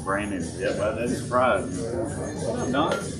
Brandon, yeah, well, that's surprised me. What up, Don?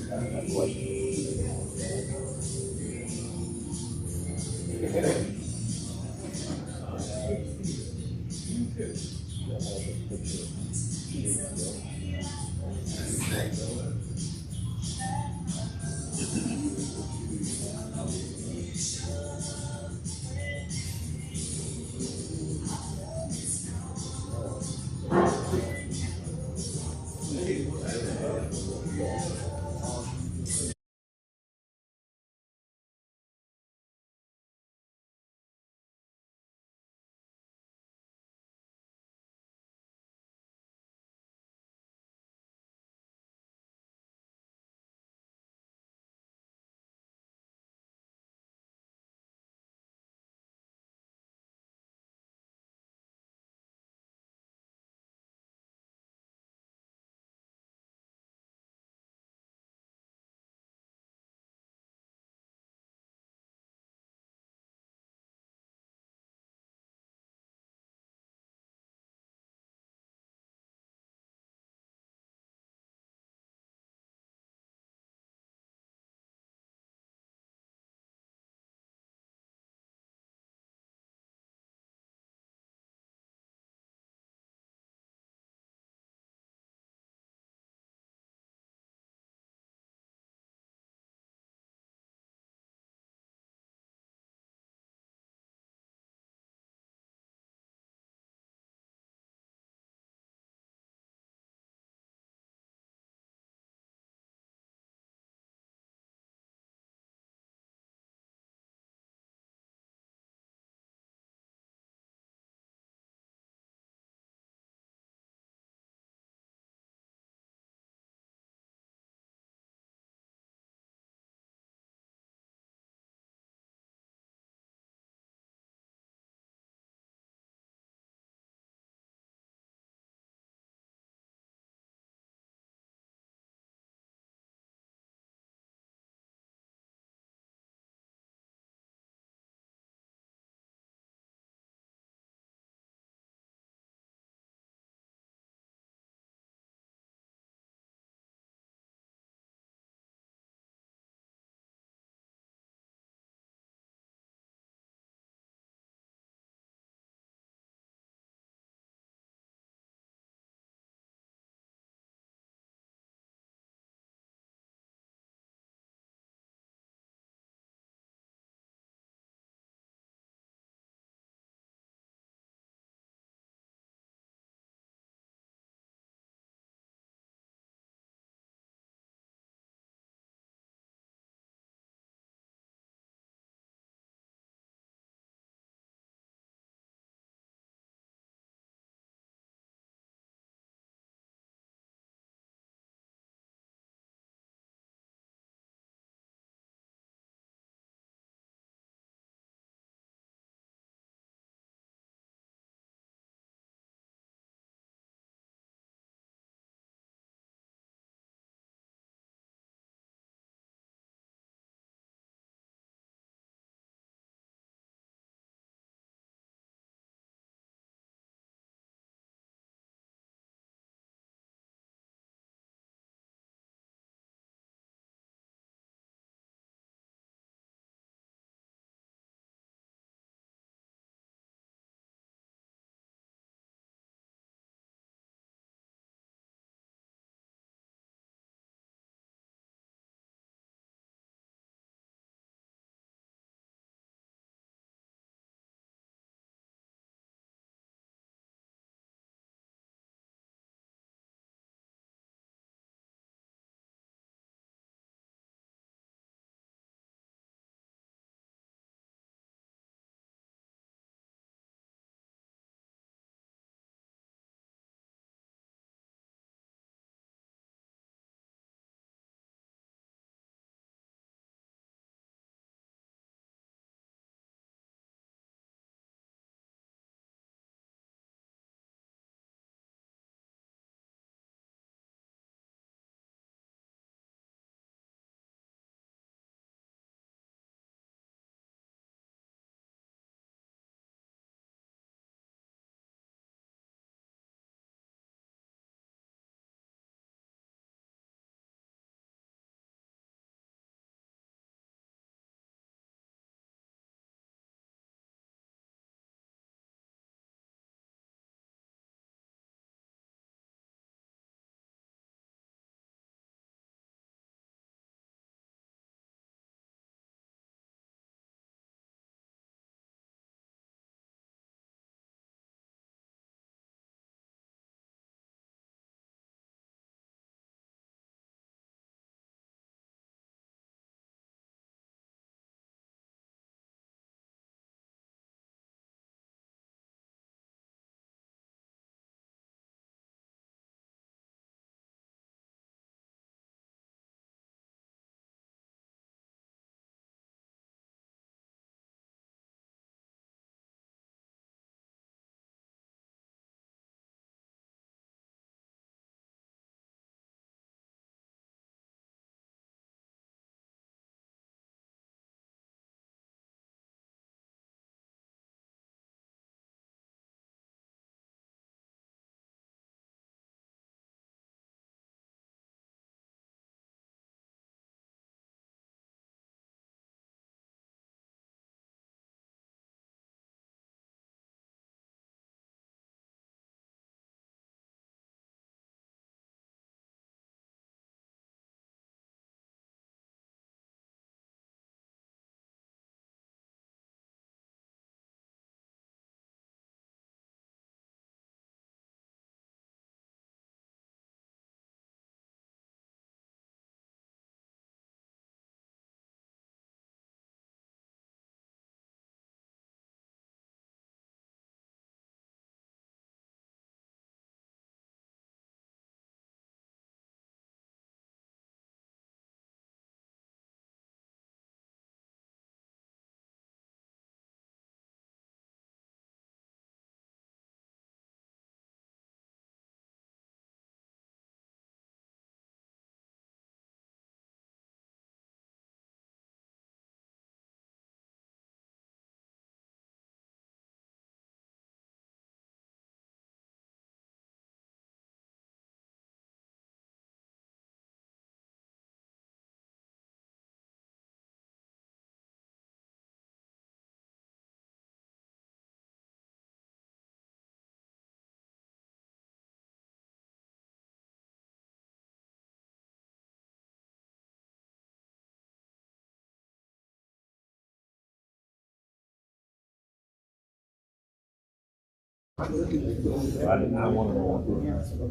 I want to know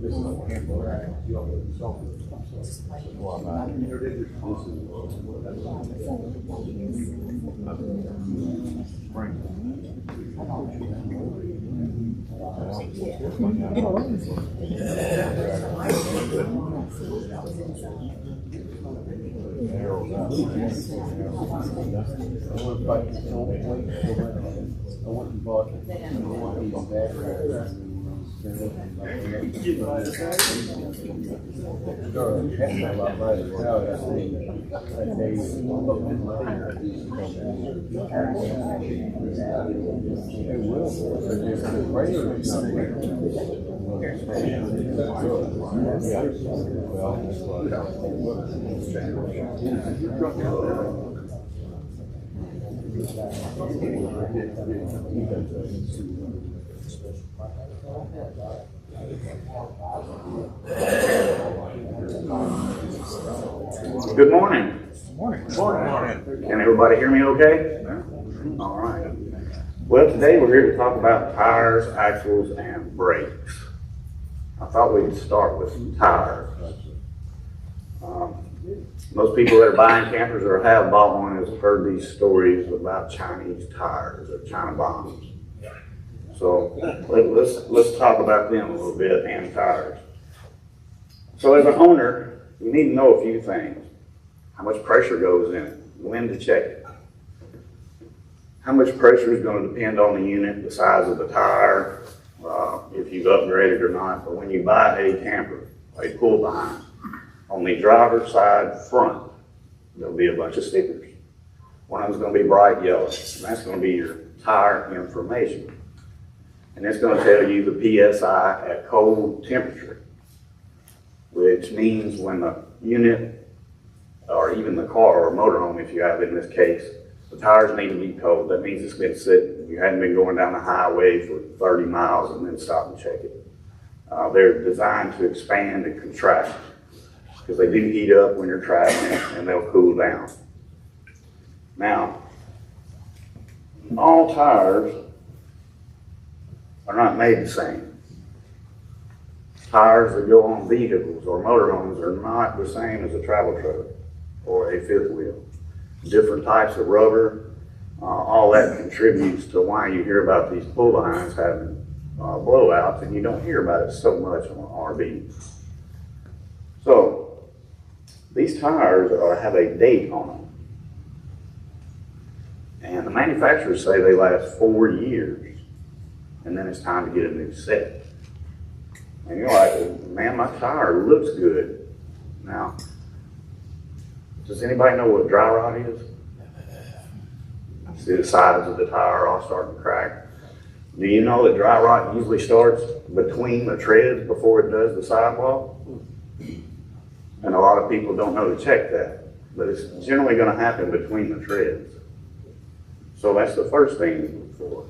this is a camper. Good morning. Morning. Can everybody hear me okay? All right. Well, today we're here to talk about tires, axles, and brakes. I thought we'd start with tires. Most people that are buying campers or have bought one have heard these stories about Chinese tires or China bombs. So let's talk about them a little bit and tires. So as an owner, you need to know a few things. How much pressure goes in it, when to check it. How much pressure is going to depend on the unit, the size of the tire, if you've upgraded or not. But when you buy a camper, a pull behind, on the driver's side front, there'll be a bunch of stickers. One of them's going to be bright yellow, and that's going to be your tire information. And it's going to tell you the PSI at cold temperature, which means when the unit, or even the car or motorhome, if you have it in this case, the tires need to be cold. That means it's been sitting. You hadn't been going down the highway for 30 miles and then stop and check it. They're designed to expand and contract because they do heat up when you're traveling and they'll cool down. Now, all tires are not made the same. Tires that go on vehicles or motorhomes are not the same as a travel trailer or a fifth wheel. Different types of rubber, all that contributes to why you hear about these pull behinds having blowouts, and you don't hear about it so much on RV. So these tires have a date on them, and the manufacturers say they last 4 years, and then it's time to get a new set. And you're like, man, my tire looks good. Now, does anybody know what dry rot is? See the sides of the tire all starting to crack. Do you know that dry rot usually starts between the treads before it does the sidewall? And a lot of people don't know to check that, but it's generally going to happen between the treads. So that's the first thing you look for.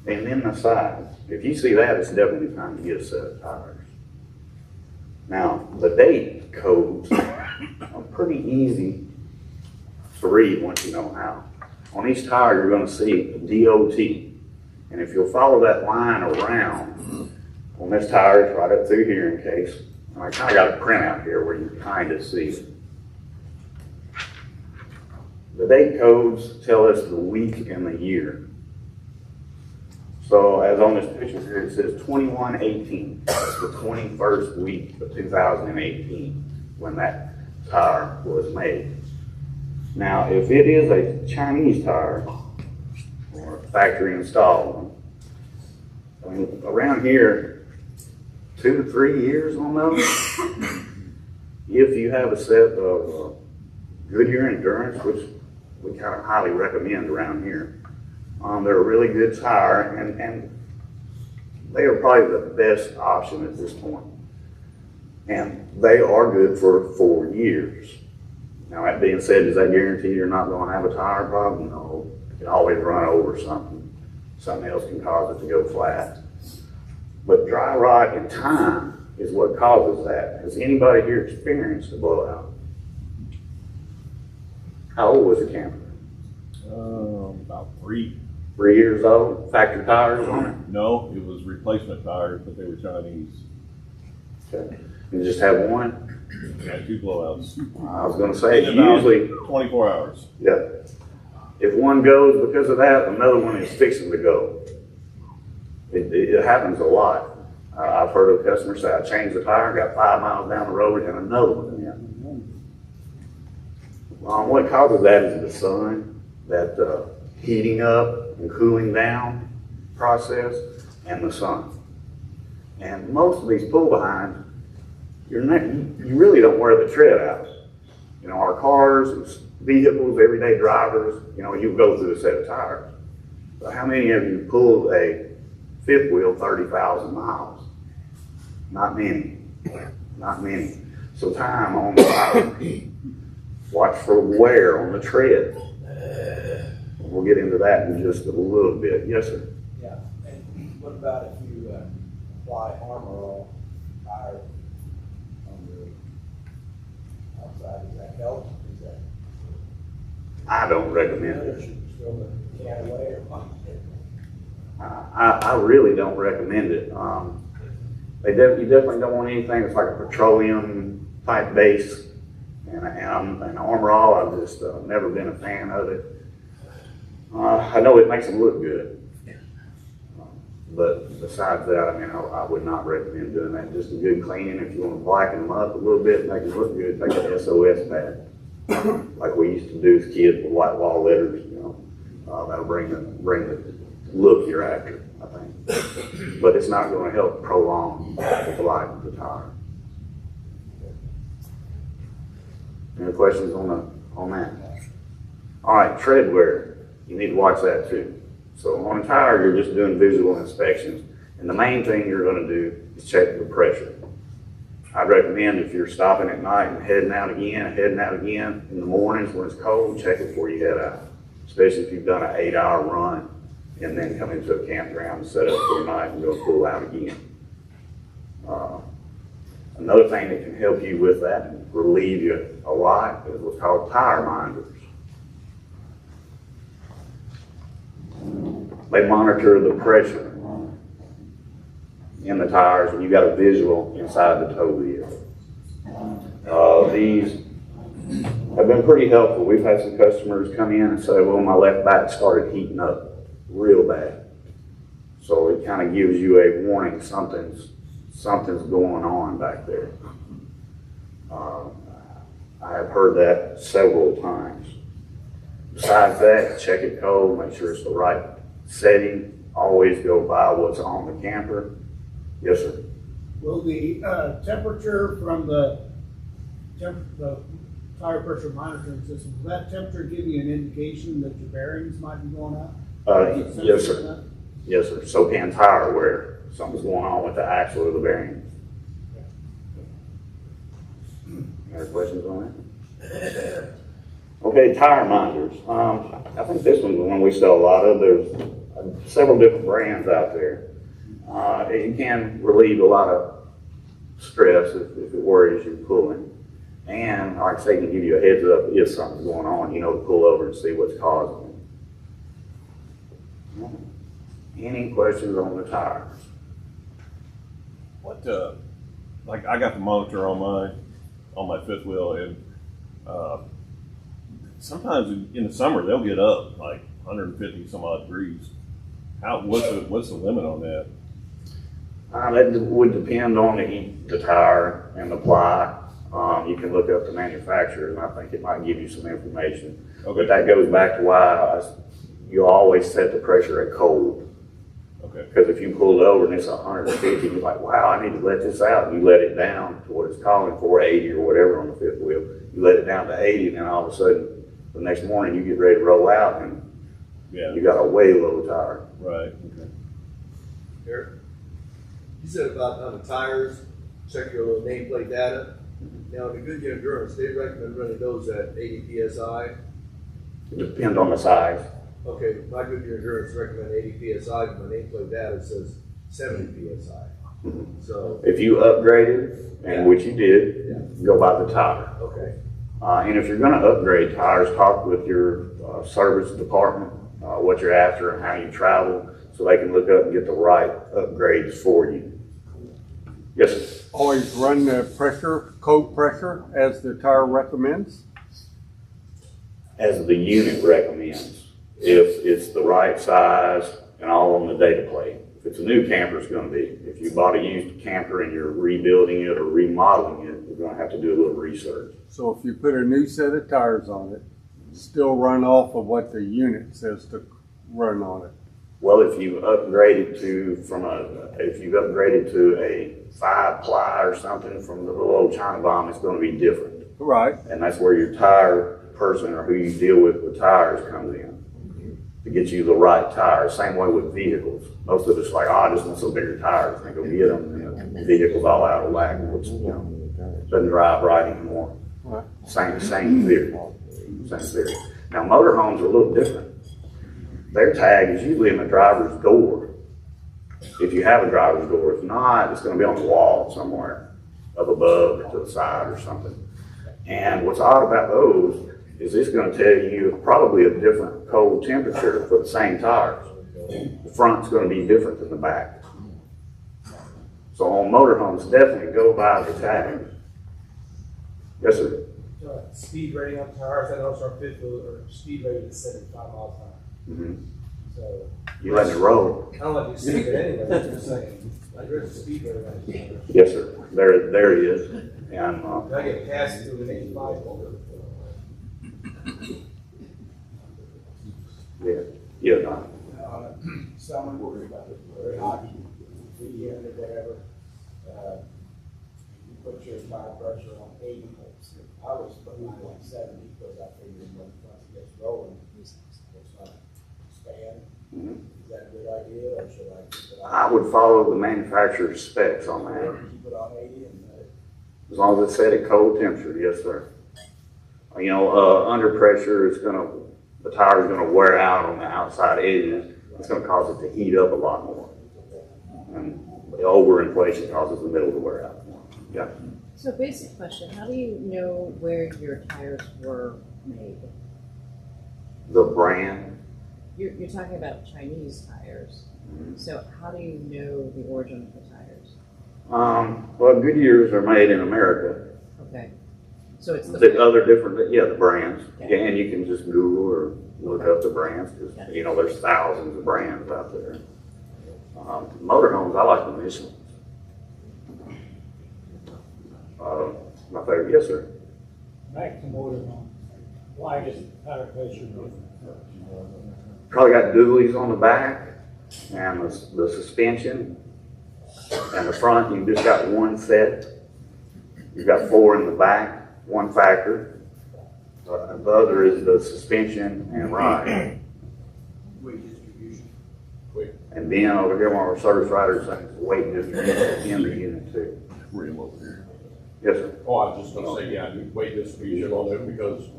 And then the sides. If you see that, it's definitely time to get a set of tires. Now, the date codes are pretty easy to read once you know how. On each tire, you're going to see DOT. And if you'll follow that line around, on this tire, it's right up through here in case. I kind of got a printout here where you kind of see it. The date codes tell us the week and the year. So as on this picture here, it says 2118. That's the 21st week of 2018 when that tire was made. Now, if it is a Chinese tire or a factory installed one, I mean, around here, 2 to 3 years on those. If you have a set of Goodyear Endurance, which we kind of highly recommend around here, they're a really good tire, and they are probably the best option at this point. And they are good for 4 years. Now, that being said, does that guarantee you're not going to have a tire problem? No. You can always run over something. Something else can cause it to go flat. But dry rot in time is what causes that. Has anybody here experienced a blowout? How old was the camper? About 3. 3 years old, factory tires on it? No, it was replacement tires, but they were Chinese. Okay. You just have one? Had 2 blowouts. I was gonna say, In about usually, 24 hours. yeah. If one goes because of that, another one is fixing to go. It happens a lot. I've heard of customers say, I changed the tire, got 5 miles down the road and another one in. What causes that is the sun, that heating up and cooling down process, and the sun. And most of these pull behinds, you really don't wear the tread out. You know, our cars, vehicles, everyday drivers, you know, you go through a set of tires. So how many of you pulled a fifth wheel 30,000 miles? Not many, not many. So time on the tire. Watch for wear on the tread. We'll get into that in just a little bit. Yes, sir. Yeah, and what about if you apply Armor All tire on the outside, does that help? Is that I don't recommend good, or it. should you throw the can away or what? I really don't recommend it. You definitely don't want anything that's like a petroleum type base. And Armor All, I've just never been a fan of it. I know it makes them look good. But besides that, I mean, I would not recommend doing that. Just a good cleaning. If you want to blacken them up a little bit, make them look good, take an SOS pad. Like we used to do as kids with white wall letters, you know. That'll bring the look you're after, I think. But it's not going to help prolong the life of the tire. Any questions on that? All right, tread wear. You need to watch that too. So on a tire, you're just doing visual inspections. And the main thing you're going to do is check the pressure. I'd recommend if you're stopping at night and heading out again in the mornings when it's cold, check it before you head out. Especially if you've done an 8-hour run and then come into a campground and set up for the night and go pull out again. Another thing that can help you with that and relieve you a lot is what's called tire minders. They monitor the pressure in the tires, and you got a visual inside the tow wheel. These have been pretty helpful. We've had some customers come in and say, well, my left back started heating up real bad. So it kind of gives you a warning something's going on back there. I have heard that several times. Besides that, check it cold, make sure it's the right setting. Always go by what's on the camper. Yes, sir. Will the temperature from the tire pressure monitoring system, will that temperature give you an indication that your bearings might be going up? Yes, sir. Yes, sir. So can tire wear. Something's going on with the axle or the bearing. Any questions on that? Okay, tire minders. I think this one's the one we sell a lot of. There's several different brands out there. It can relieve a lot of stress if it worries you pulling. And like I say, it can give you a heads up if something's going on, you know, to pull over and see what's causing it. Any questions on the tires? What, like I got the monitor on my fifth wheel, and sometimes in the summer they'll get up like 150 some odd degrees. What's the limit on that? That would depend on the tire and the ply. You can look up the manufacturer, and I think it might give you some information. Okay. But that goes back to why you always set the pressure at cold. Okay. Because if you pulled over and it's 150, you're like, wow, I need to let this out. And you let it down to what it's calling for, 80 or whatever on the fifth wheel. You let it down to 80, and then all of a sudden, the next morning you get ready to roll out, and you got a way low tire. Right. Okay. Eric, you said about on the tires, check your little nameplate data. Now, the Goodyear Endurance, they recommend running those at 80 PSI. It depends on the size. Okay, my Goodyear Endurance recommend 80 PSI, but my nameplate data says 70 PSI. So, If you upgraded, and which you did, go by the tire. okay, And if you're going to upgrade tires, talk with your service department what you're after and how you travel, so they can look up and get the right upgrades for you. Yes, sir. Always run the pressure, code pressure, as the tire recommends. As the unit recommends, if it's the right size and all on the data plate. If it's a new camper, it's gonna be. If you bought a used camper and you're rebuilding it or remodeling it, you're gonna have to do a little research. So if you put a new set of tires on it, still run off of what the unit says to run on it. Well, if you upgraded to a 5-ply or something from the little old China bomb, it's gonna be different. Right. And that's where your tire person or who you deal with tires comes in to get you the right tire. Same way with vehicles. Most of us like, oh, I just want some bigger tires. And they go get them, and the vehicle's all out of whack, which, doesn't drive right anymore. Right. Same theory. Now, motorhomes are a little different. Their tag is usually in the driver's door. If you have a driver's door, if not, it's gonna be on the wall somewhere, up above or to the side or something. And what's odd about those is it's gonna tell you probably a different cold temperature for the same tires. The front's gonna be different than the back. So on motorhomes, definitely go by the tag. Yes, sir. Speed rating on tires, I know our fifth or speed rating is 75 miles an hour. Mhm. So You let it roll. I don't know if you see it anyway, that's what I'm saying. Like there's a speed rating on tires. Yes, sir. There it is. And, If I get passed through an 85 over. yeah, no. Summer, very hot, weekend or whatever, you put your tire pressure on 80 volts. I was putting mine like 70 because I figured when it gets rolling, it's not expand. Is that a good idea, or should I keep it on? I would follow the manufacturer's specs on that. Keep it on 80 and, As long as it's set at cold temperature, yes, sir. You know, under pressure, the tire's gonna wear out on the outside edges. It's gonna cause it to heat up a lot more. And the overinflation causes the middle to wear out more. Yeah. So basic question, how do you know where your tires were made? The brand, You're talking about Chinese tires. So how do you know the origin of the tires? well, Goodyears are made in America. Okay. So it's The other different, the brands. And you can just Google or look up the brands, because, there's thousands of brands out there. Motorhomes, I like the Michelin. My favorite, yes, sir. Back to motorhome. Why does tire pressure Probably got dualies on the back and the suspension. And the front, you just got one set. You've got 4 in the back, one factor. The other is the suspension and ride. weight distribution. And then over here, one of our service riders saying weight distribution in the unit too. Rim over here. Yes, sir. Oh, I was just gonna say, yeah, weight distribution on it because.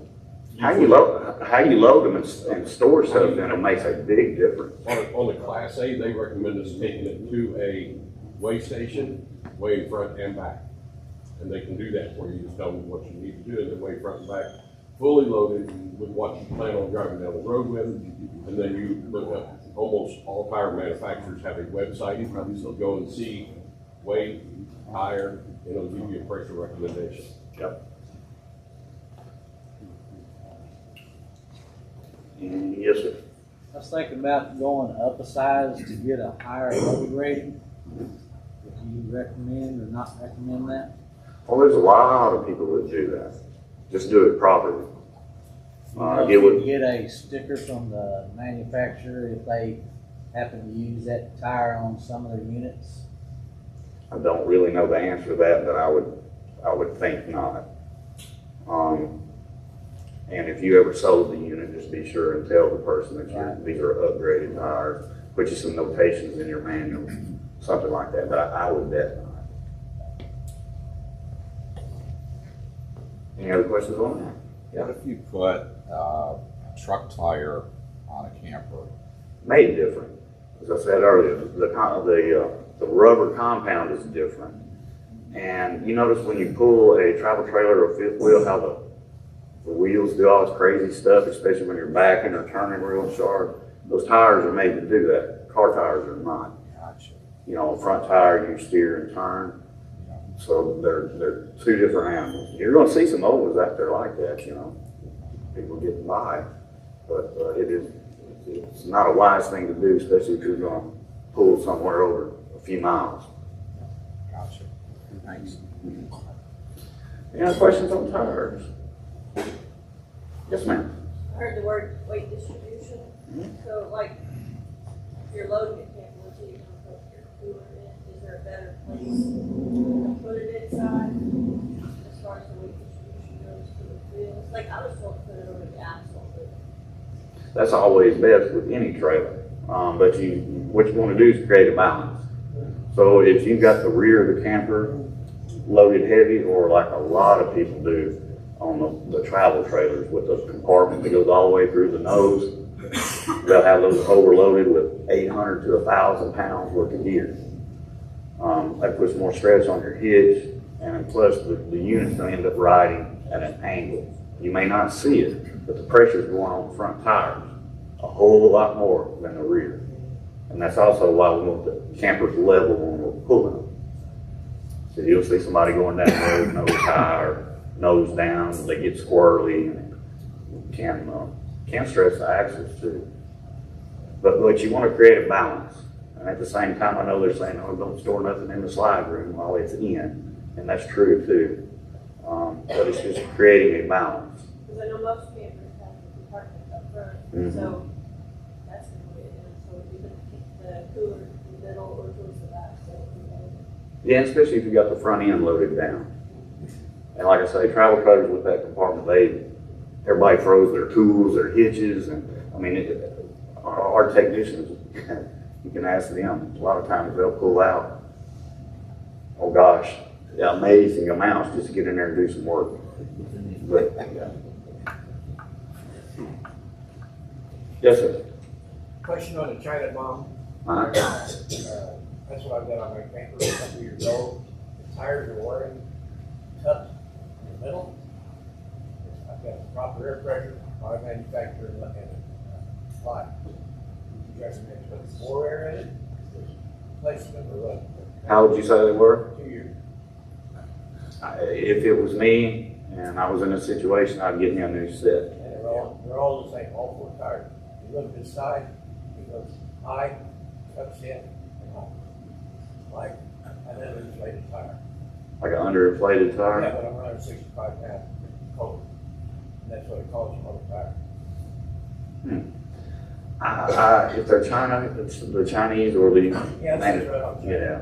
How you load them and store stuff, then it makes a big difference. On the Class A, they recommend us taking it to a weigh station, weigh in front and back. And they can do that for you, just tell them what you need to do, and then weigh front and back, fully loaded with what you plan on driving down the road with. And then you look up, almost all tire manufacturers have a website, so go and see weight, tire, and it'll give you a pressure recommendation. Yep. Yes, sir. I was thinking about going up a size to get a higher load rating. Do you recommend or not recommend that? Well, there's a lot of people that do that. Just do it properly. If you get a sticker from the manufacturer if they happen to use that tire on some of their units. I don't really know the answer to that, but I would think not. And if you ever sold the unit, just be sure and tell the person that these are upgraded tires. Put you some notations in your manual, something like that. But I would bet not. Any other questions on that? What if you put a truck tire on a camper? Made different. As I said earlier, the rubber compound is different. And you notice when you pull a travel trailer or fifth wheel, how the wheels do all this crazy stuff, especially when you're backing or turning real sharp. those tires are made to do that. Car tires are not. Gotcha. You know, a front tire, you steer and turn. So they're two different animals. You're gonna see some old ones out there like that, you know. People getting by. But it's not a wise thing to do, especially if you're gonna pull somewhere over a few miles. Gotcha. Thanks. Any other questions on tires? Yes, ma'am. I heard the word weight distribution. So like, if you're loading a camper, let's say you're gonna put your cooler in, is there a better place to put it inside? As far as the weight distribution goes for the wheels? Like, I was told to put it over the axle, but That's always best with any trailer. But what you want to do is create a balance. So if you've got the rear of the camper loaded heavy, or like a lot of people do on the travel trailers with the compartment that goes all the way through the nose, they'll have those overloaded with 800 to 1,000 pounds worth of gear. That puts more stress on your hitch, and plus the unit's going to end up riding at an angle. You may not see it, but the pressure's going on the front tires a whole lot more than the rear. And that's also why we want the campers level when we're pulling them. So you'll see somebody going down the road, nose high or nose down, they get squirrely and can stress the axles too. But you want to create a balance. And at the same time, I know they're saying, oh, don't store nothing in the slide room while it's in. And that's true too. But it's just creating a balance. because I know most campers have the compartment up front, so that's the way it is. So you can keep the cooler in the middle or towards the back, so you know. Yeah, especially if you got the front end loaded down. And like I say, travel trailers with that compartment, everybody throws their tools, their hitches, and I mean, our technicians, you can ask them, a lot of times they'll pull out, oh gosh, amazing amounts just to get in there and do some work. But, yes, sir. Question on the China bomb. Uh-huh. That's what I've got on my camper, a couple years old. The tires are wearing tucked in the middle. I've got the proper air pressure, my manufacturer, and slide. You guys can put more air in it, placement or what? How would you say they were? 2 years. If it was me and I was in a situation, I'd get me a new set. And they're all the same, all 4 tires. You look at this side, it goes high, tucks in, and high. Like an underinflated tire. Like an underinflated tire? Yeah, but I'm 165 pounds cold. And that's what it calls a motor tire. If they're China, it's the Chinese or the Yeah, that's right on. yeah,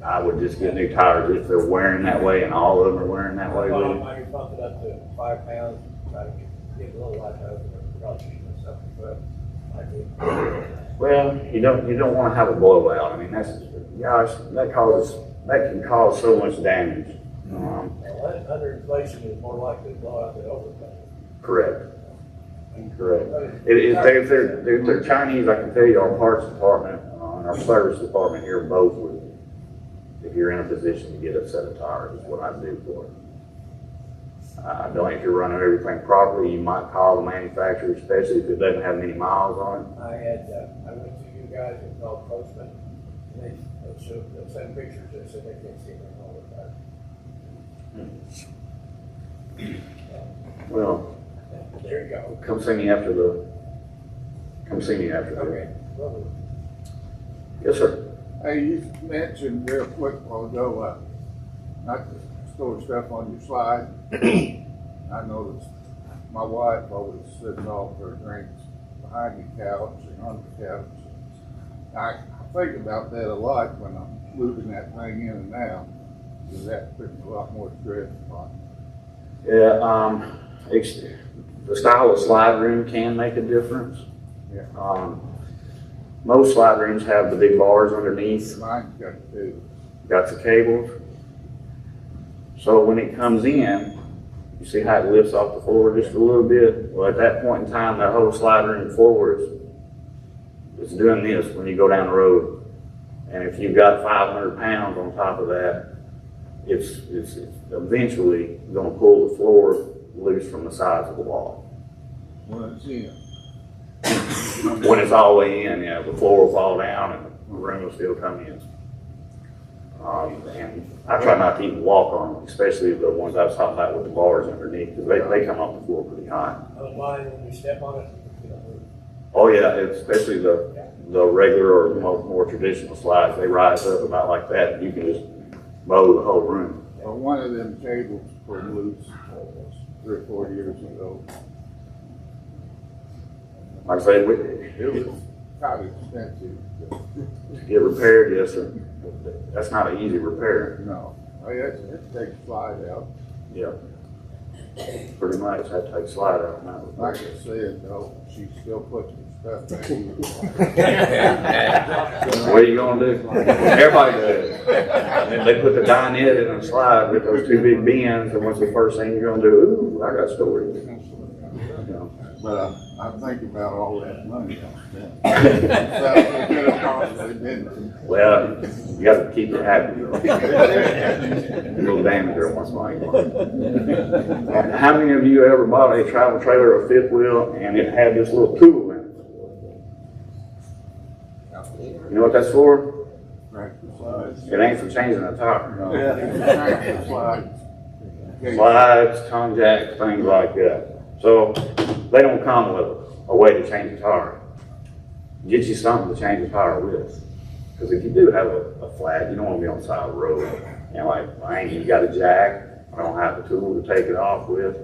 I would just get new tires if they're wearing that way, and all of them are wearing that way. Well, I can bump it up to 5 pounds, try to get a little light out of it, probably shoot myself, but I do. Well, you don't want to have a blowout. I mean, that can cause so much damage. Well, under inflation is more likely to blow out than overflow. Correct. If they're Chinese, I can tell you our parts department and our service department here both would, if you're in a position to get a set of tires, is what I do for it. I don't think if you're running everything properly, you might call the manufacturer, especially if it doesn't have many miles on it. I went to you guys and called Postman, and they'll send pictures, they said they can't see them all the time. Well, There you go. come see me after the. Okay. Well, Yes, sir. Hey, you mentioned real quick while ago, not to store stuff on your slide. I noticed my wife always sitting off her drinks behind the couch and on the couch. I think about that a lot when I'm moving that thing in and out, because that puts a lot more stress on it. Yeah, the style of slide room can make a difference. Yeah. Most slide rooms have the big bars underneath. Mine's got two. Got the cables. So when it comes in, you see how it lifts off the floor just a little bit? Well, at that point in time, that whole slide room forward is doing this when you go down the road. And if you've got 500 pounds on top of that, it's eventually going to pull the floor loose from the sides of the wall. When it's in. When it's all the way in, yeah, the floor will fall down and the room will still come in. And I try not to even walk on them, especially the ones I was talking about with the bars underneath, because they come off the floor pretty high. I was lying when you step on it, you know, Oh yeah, especially the regular or more traditional slides, they rise up about like that, and you can just mow the whole room. Well, one of them tables were loose 3 or 4 years ago. Like I said, It was kind of expensive. to get repaired, yes, sir. That's not an easy repair. No, it takes slide out. Yeah. Pretty much, I take slide out now. Like I said, though, she still puts some stuff back in. What are you gonna do? Everybody does. They put the dinette in a slide with those 2 big bins, and what's the first thing you're gonna do? Ooh, I got storage. You know. But I'm thinking about all that money I spent. That could have costly, didn't it? Well, you gotta keep it happy. A little damage there once in a while. How many of you ever bought a travel trailer or fifth wheel and it had this little tool in it? You know what that's for? It ain't for changing a tire. Slides, tongue jacks, things like that. So they don't come with a way to change a tire. Get you something to change a tire with. Because if you do have a flat, you don't want to be on the side of the road. You know, like, dang, you got a jack, I don't have the tool to take it off with.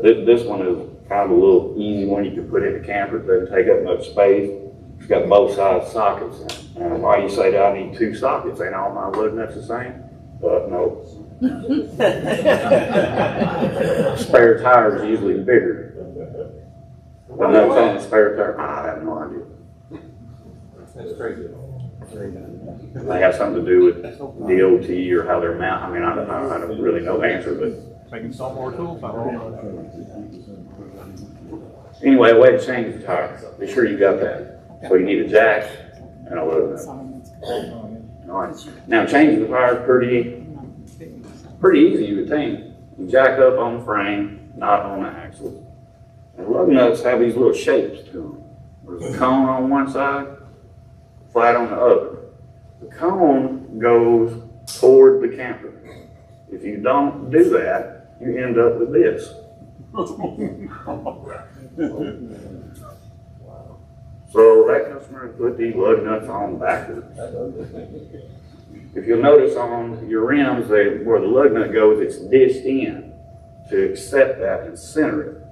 This one is kind of a little easy one you can put in the camper. It doesn't take up much space. It's got both sides sockets. And why you say that I need 2 sockets? Ain't all my lug nuts the same? But no. Spare tire is usually bigger. But no, on the spare tire, I have no idea. That's crazy. They have something to do with DOT or how they're mounted. I mean, I don't really know the answer, but Making some more tools. anyway, a way to change the tire. Be sure you got that. So you need a jack and a lug nut. All right. Now changing the tire is pretty easy, you would think. You jack up on the frame, not on the axle. And lug nuts have these little shapes to them. There's a cone on one side, flat on the other. The cone goes toward the camper. If you don't do that, you end up with this. So that customer put these lug nuts on backwards. If you'll notice on your rims, where the lug nut goes, it's dished in to accept that and center it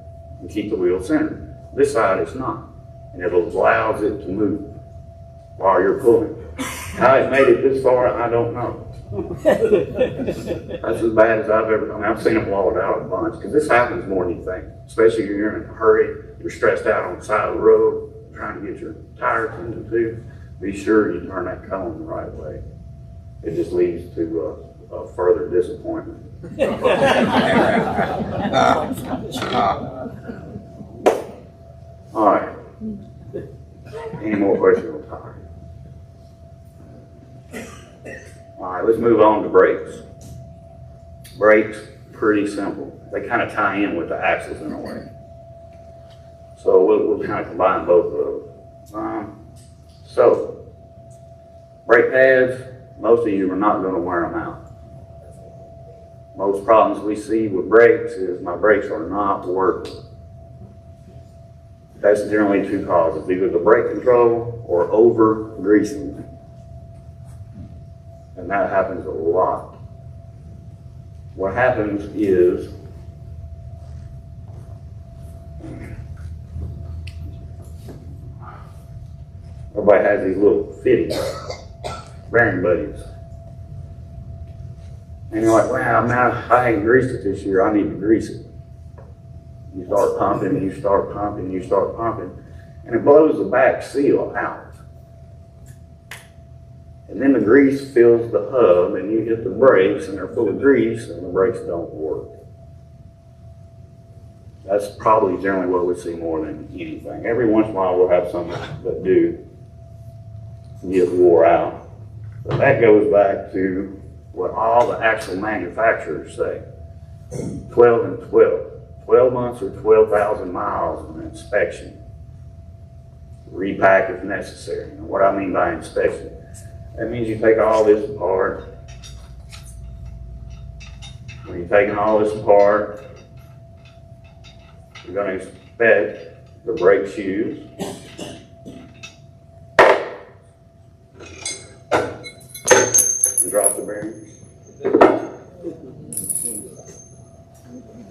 and keep the wheel centered. This side it's not, and it allows it to move while you're pulling. How it made it this far, I don't know. That's as bad as I've ever done. I've seen them blow it out a bunch, because this happens more than you think. Especially if you're in a hurry, you're stressed out on the side of the road, trying to get your tires into too. Be sure you turn that cone the right way. It just leads to a further disappointment. All right. Any more questions on tire? All right, let's move on to brakes. Brakes, pretty simple. They kind of tie in with the axles in a way. So we'll kind of combine both of those. So, brake pads, most of you are not going to wear them out. Most problems we see with brakes is my brakes are not working. That's generally 2 causes, either the brake control or over greasing. And that happens a lot. What happens is everybody has these little fittings, bearing buddies. And you're like, wow, man, I ain't greased it this year, I need to grease it. You start pumping, you start pumping, you start pumping, and it blows the back seal out. And then the grease fills the hub, and you hit the brakes, and they're full of grease, and the brakes don't work. That's probably generally what we see more than anything. Every once in a while, we'll have some that do get wore out. But that goes back to what all the actual manufacturers say. 12 and 12. 12 months or 12,000 miles on inspection. repack if necessary. And what I mean by inspection, that means you take all this apart. When you're taking all this apart, you're gonna inspect the brake shoes. And drop the bearings.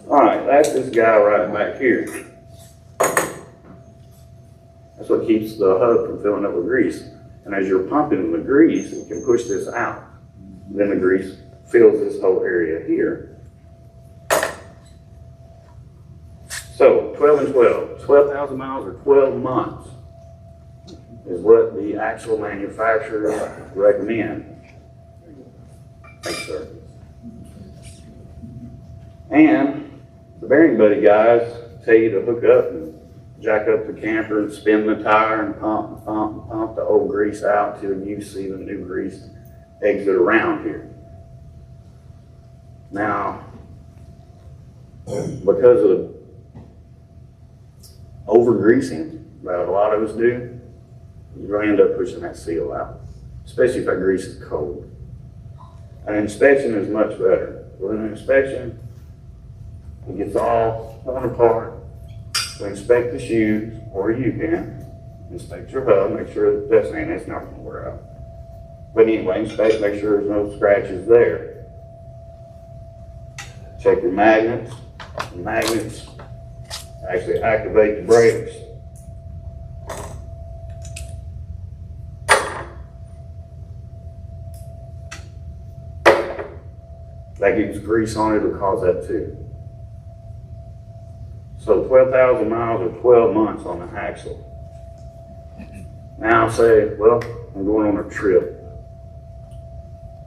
All right, that's this guy right back here. That's what keeps the hub from filling up with grease. And as you're pumping the grease, it can push this out. Then the grease fills this whole area here. So 12 and 12, 12,000 miles or 12 months is what the actual manufacturers recommend. Thanks, sir. And the Bearing Buddy guys tell you to hook up and jack up the camper and spin the tire and pump the old grease out till you see the new grease exit around here. Now, because of over-greasing that a lot of us do, you're going to end up pushing that seal out, especially if that grease is cold. An inspection is much better. With an inspection, it gets all torn apart. So inspect the shoes, or you can inspect your hub, make sure that that's not going to wear out. But anyway, inspect, make sure there's no scratches there. Check your magnets. The magnets actually activate the brakes. That gets grease on it, will cause that too. So 12,000 miles or 12 months on the axle. Now say, well, I'm going on a trip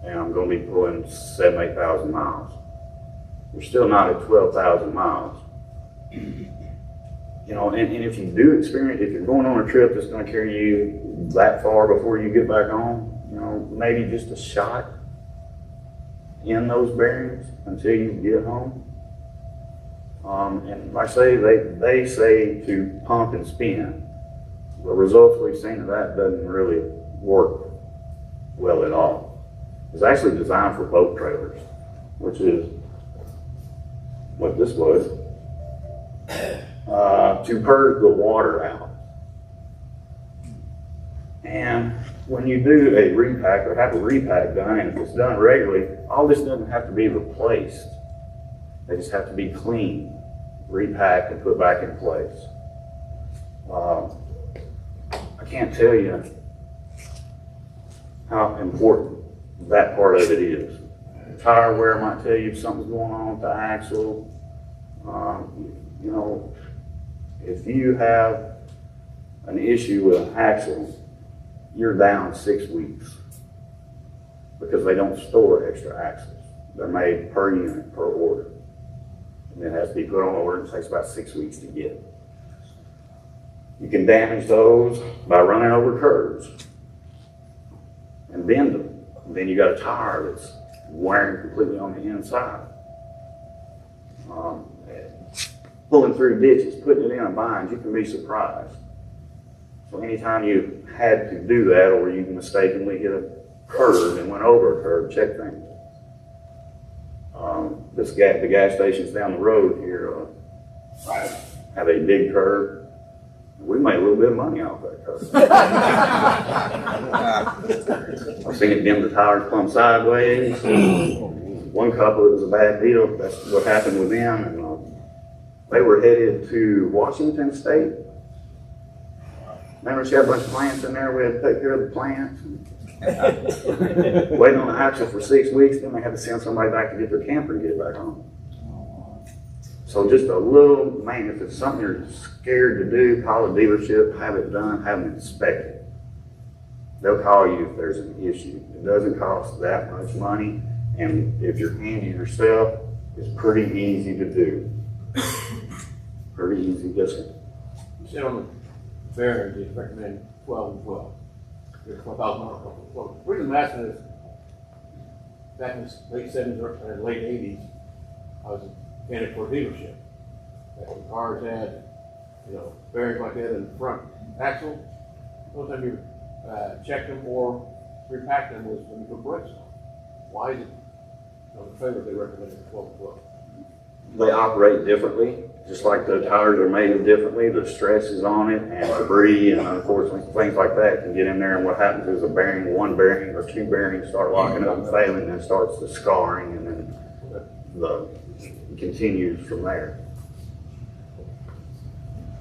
and I'm going to be pulling 7,000, 8,000 miles. You're still not at 12,000 miles. You know, and if you do experience, if you're going on a trip that's going to carry you that far before you get back home, you know, maybe just a shot in those bearings until you get home. And like I say, they say to pump and spin. The results we've seen of that doesn't really work well at all. It's actually designed for boat trailers, which is what this was, to purge the water out. And when you do a repack or have a repack done, and if it's done regularly, all this doesn't have to be replaced. They just have to be cleaned, repacked, and put back in place. I can't tell you how important that part of it is. Tire wear might tell you if something's going on with the axle. You know, if you have an issue with an axle, you're down 6 weeks because they don't store extra axles. They're made per unit, per order. And it has to be put on order. It takes about 6 weeks to get. You can damage those by running over curves and bend them. And then you got a tire that's wearing completely on the inside. Pulling through ditches, putting it in a bind, you can be surprised. So anytime you had to do that, or you mistakenly hit a curve and went over a curve, check things. The gas stations down the road here have a big curve. We made a little bit of money off that curve. I've seen it bend the tires plumb sideways. One couple, it was a bad deal. That's what happened with them. And they were headed to Washington State. Remember, she had a bunch of plants in there. We had to take care of the plants. Waiting on the axle for 6 weeks, then they had to send somebody back to get their camper and get it back home. So just a little, man, if it's something you're scared to do, call a dealership, have it done, have them inspected. They'll call you if there's an issue. It doesn't cost that much money, and if you're handy yourself, it's pretty easy to do. Pretty easy, listen. You said on the bearing, you recommend 12 and 12. 12,000 miles. Well, the reason I'm asking is, back in the late 70s or late 80s, I was a mechanic for a dealership. The cars had, bearings like that in the front axle, One time you, checked them or repacked them was when you put brakes on. Why is it, on the trailer, they recommended 12 They operate differently, just like the tires are made differently. The stress is on it, and debris, and unfortunately things like that can get in there. And what happens is one bearing or two bearings start locking up and failing, and then starts the scarring, and then it continues from there.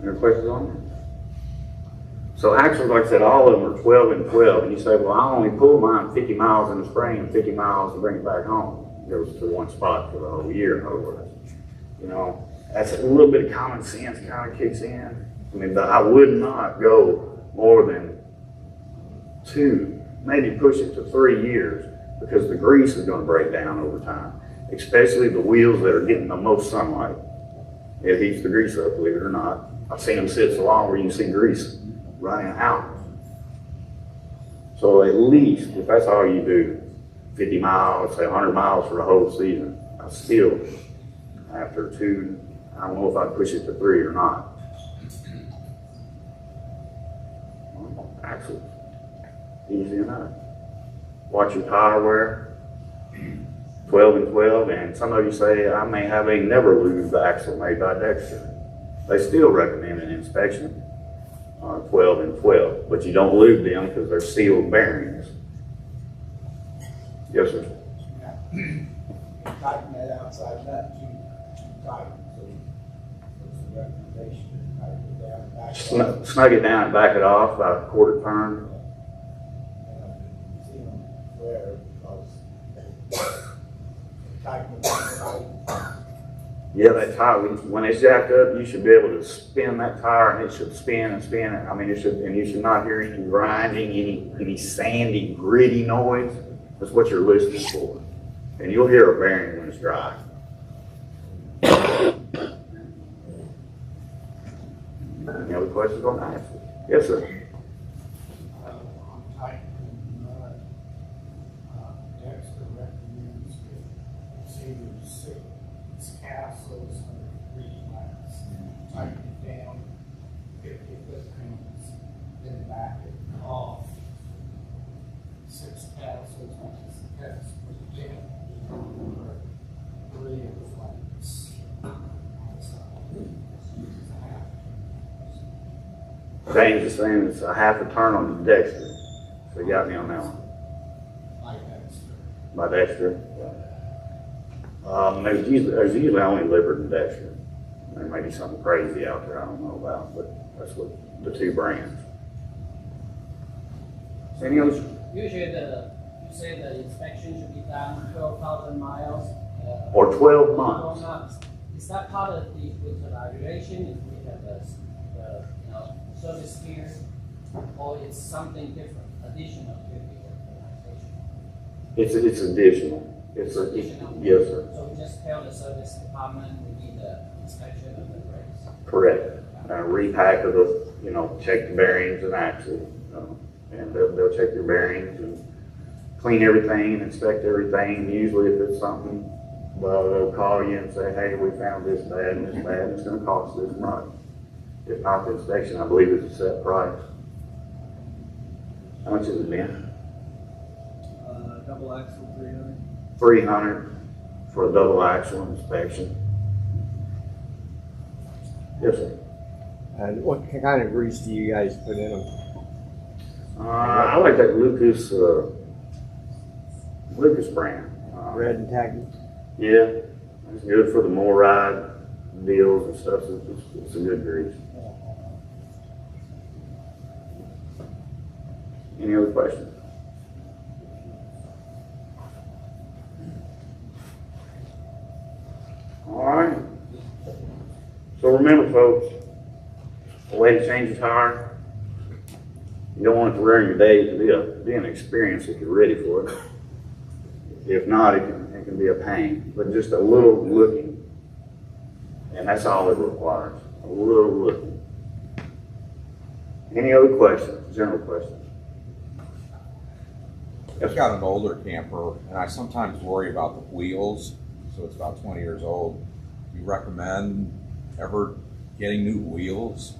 Any questions on that? So axles, like I said, all of them are 12 and 12, and you say, well, I only pull mine 50 miles in the spring and 50 miles to bring it back home. It goes to one spot for the whole year, in other words. You know, that's a little bit of common sense kind of kicks in. I mean, I would not go more than 2, maybe push it to 3 years, because the grease is going to break down over time, especially the wheels that are getting the most sunlight. It heats the grease up, believe it or not. I've seen them sit so long where you can see grease running out. So at least, if that's all you do, 50 miles, say 100 miles for the whole season, I still, after 2, I don't know if I'd push it to 3 or not. Axles, easy enough. Watch your tire wear, 12 and 12, and some of you say, I may have a never lubed axle made by Dexter. They still recommend an inspection, 12 and 12, but you don't lube them because they're sealed bearings. Yes, sir. Yeah. Tighten that outside nut too tight, so it's a recommendation to tighten it down, back it off. Snug it down and back it off about a quarter turn. See them flare because tighten it down tight. Yeah, that tire, when it's jacked up, you should be able to spin that tire, and it should spin and spin. I mean, it should, and you should not hear any grinding, any sandy, gritty noise. That's what you're listening for. And you'll hear a bearing when it's dry. Any other questions on that? Yes, sir. On tightening nut, Dexter recommends that seniors six castles under 3 flats. Tighten it down 50 foot-pounds, then back it off. 6 castles, which is the test for the gym. 3 of the flats. James is saying it's a half a turn on the Dexter. So you got me on that one. Like Dexter. By Dexter. There's usually only Lippert and Dexter. There may be something crazy out there I don't know about, but that's what the 2 brands. Any others? Usually you say the inspection should be done 12,000 miles. Or 12 months. 12 months. Is that part of the with the evaluation? If we have the service here, or it's something different, additional to the organization? It's additional. Additional? Yes, sir. So we just tell the service department we need the inspection of the brakes. Correct. Repack of the, check the bearings and axle. And they'll check your bearings and clean everything, inspect everything. Usually if it's something, well, they'll call you and say, hey, we found this bad and this bad, and it's gonna cost this much. If not the inspection, I believe it's a set price. How much is it, Ben? Double axle, 300. 300 for a double axle inspection. Yes, sir. And what kind of grease do you guys put in them? I like that Lucas brand. Red and tacky? Yeah, it's good for the MORryde deals and stuff. It's a good grease. Any other questions? All right. So remember, folks, the way to change a tire, you don't want it to ruin your day. It can be an experience if you're ready for it. If not, it can be a pain. But just a little looking, and that's all it requires. A little looking. Any other questions? General questions? I've got an older camper, and I sometimes worry about the wheels. So it's about 20 years old. Do you recommend ever getting new wheels?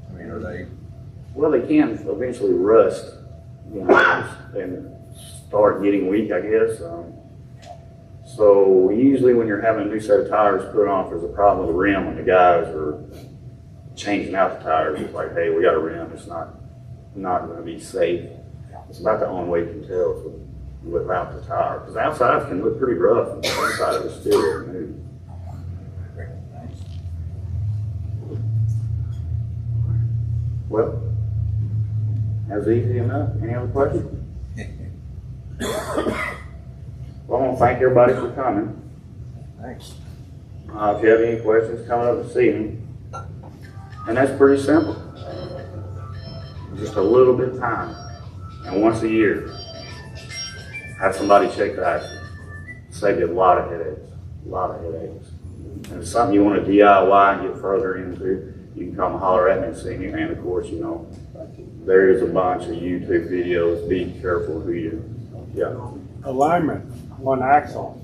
I mean, are they Well, they can eventually rust, you know, and start getting weak, I guess. So usually when you're having a new set of tires put on, if there's a problem with the rim and the guys are changing out the tires, it's like, hey, we got a rim, it's not going to be safe. It's about the only way you can tell is without the tire. Because the outside can look pretty rough and the inside of it still is new. Well, that's easy enough. Any other questions? Well, I want to thank everybody for coming. Thanks. If you have any questions coming up this evening, and that's pretty simple. Just a little bit of time, and once a year, have somebody check the axle. Save you a lot of headaches, And if it's something you want to DIY and get further into, you can come holler at me and see me. And of course, you know, there is a bunch of YouTube videos. Be careful who you, Alignment on axle.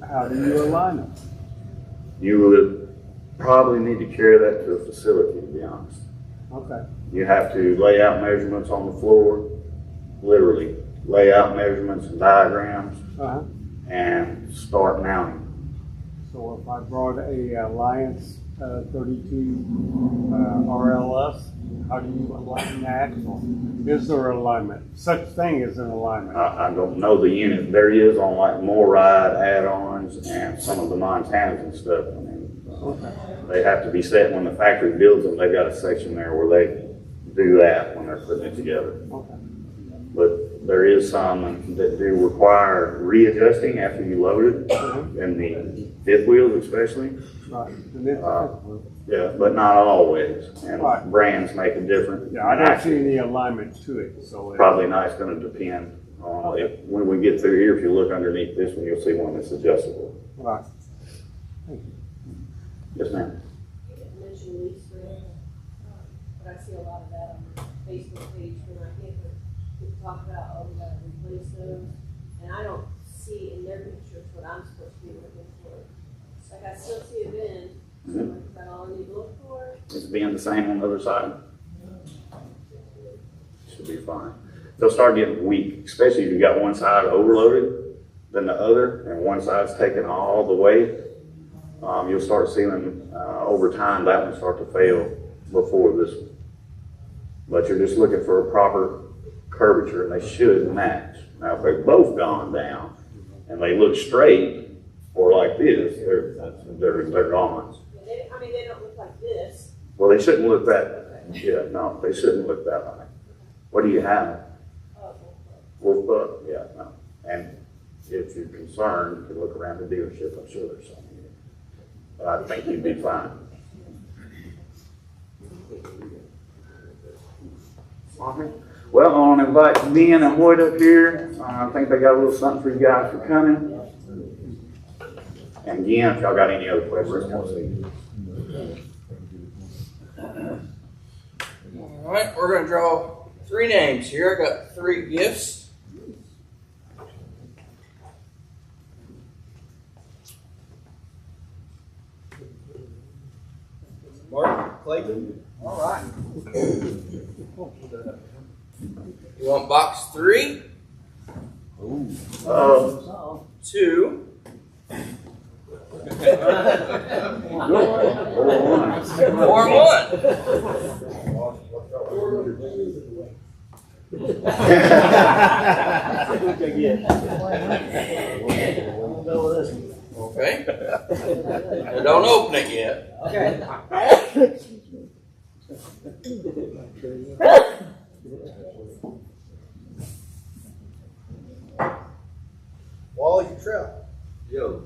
How do you align it? You would probably need to carry that to a facility, to be honest. Okay. You have to lay out measurements on the floor, literally lay out measurements and diagrams, and start mounting. So if I brought a Alliance 32 RLS, how do you align the axle? Is there alignment? Such thing as an alignment? I don't know the unit. There is on like MORRIDE add-ons and some of the Montanas and stuff. I mean, they have to be set when the factory builds them. They've got a section there where they do that when they're putting it together. But there is some that do require readjusting after you load it, in the fifth wheels especially. Yeah, but not always. And brands make a difference. Yeah, I don't see any alignment to it. So probably not. It's going to depend on when we get through here. If you look underneath this one, you'll see one that's adjustable. Right. Thank you. Yes, ma'am. You didn't mention lease rent, but I see a lot of that on the Facebook page when I hear people talk about, oh, we gotta replace those, and I don't see in their pictures what I'm supposed to be looking for. Like, I still see a bin, so is that all I need to look for? It's being the same on the other side. Should be fine. They'll start getting weak, especially if you've got one side overloaded than the other, and one side's taking all the weight. You'll start seeing over time that one start to fail before this one. But you're just looking for a proper curvature, and they should match. Now, if they've both gone down and they look straight or like this, they're gone. I mean, they don't look like this. Well, they shouldn't look that. Yeah, no, they shouldn't look that high. What do you have? Wolf buck. Yeah, no. And if you're concerned, you can look around the dealership. I'm sure there's some here. But I think you'd be fine. Well, I want to invite Ben and Hoyt up here. I think they got a little something for you guys for coming. And again, if y'all got any other questions, come see. All right, we're going to draw 3 names here. I got 3 gifts. Mark Clayton. All right. You want box 3? 2. 4 Okay. Now don't open it yet. Okay. Wally Trell. Yo.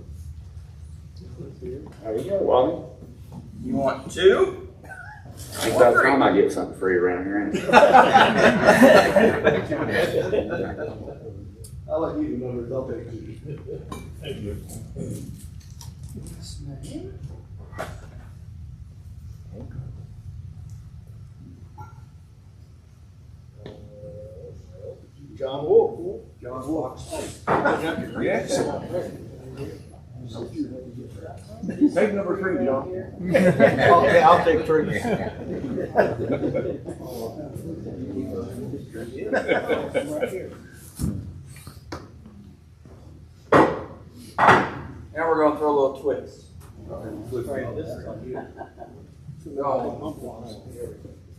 There you go, Wally. You want 2? It's about time I get something free around here, ain't it? I'll let you know the numbers. I'll take you. Thank you. John Wolf. John Wolf. Take number 3, John. Okay, I'll take 3. Now we're gonna throw a little twist.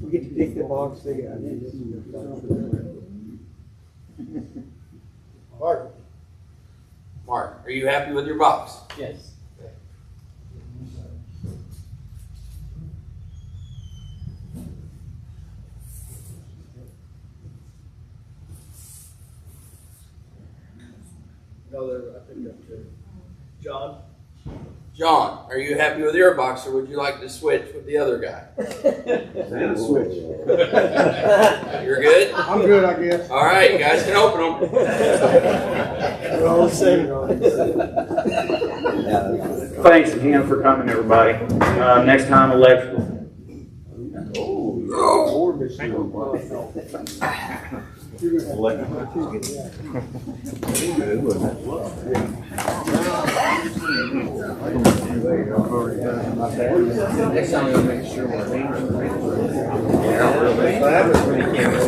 We get to pick the box they got. Mark, are you happy with your box? Yes. Another, I think up to John. John, are you happy with your box, or would you like to switch with the other guy? Switch. You're good? I'm good, I guess. All right, you guys can open them. We're all the same. Thanks again for coming, everybody. Next time, electrical. Next time we'll make sure we're that was pretty camera.